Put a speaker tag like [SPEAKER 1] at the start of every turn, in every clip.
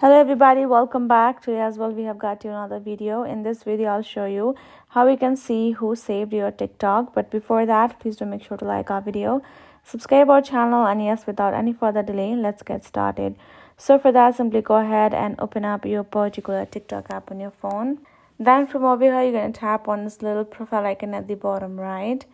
[SPEAKER 1] Hello everybody, welcome back. Today as well we have got you another video. In this video I'll show you how you can see who saved your TikTok. But before that, please do make sure to like our video, subscribe our channel, and yes, without any further delay, let's get started. So for that, simply go ahead and open up your particular TikTok app on your phone. Then from over here, you're going to tap on this little profile icon at the bottom right,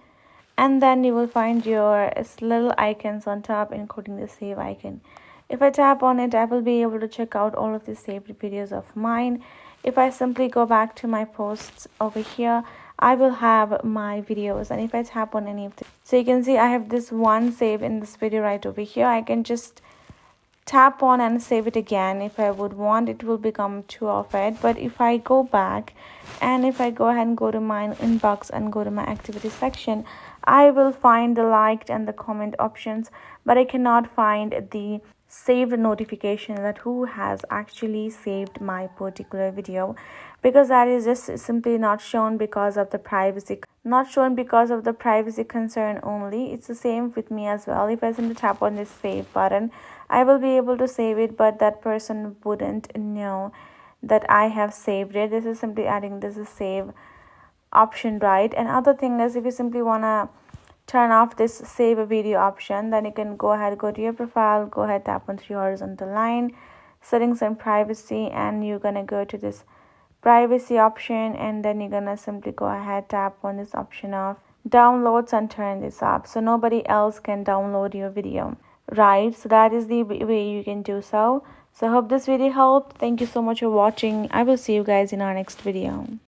[SPEAKER 1] and then you will find your little icons on top, including the save icon. If I tap on it, I will be able to check out all of the saved videos of mine. If I simply go back to my posts over here, I will have my videos, and if I tap on any of them, so you can see I have this one save in this video right over here. I can just tap on and save it again if I would want. It will become two of it. But if I go back and if I go ahead and go to my inbox and go to my activity section, I will find the liked and the comment options, but I cannot find the saved notification that who has actually saved my particular video, because that is just simply not shown because of the privacy concern only. It's the same with me as well. If I simply tap on this save button, I will be able to save it, but that person wouldn't know that I have saved it. This is simply adding this is save option, right? And other thing is, if you simply want to turn off this save a video option, then you can go to your profile, go ahead, tap on the horizontal line, settings and privacy, and you're gonna go to this privacy option, and then you're gonna simply go ahead, tap on this option of downloads and turn this off so nobody else can download your video, right? So that is the way you can do so. So I hope this video helped. Thank you so much for watching. I will see you guys in our next video.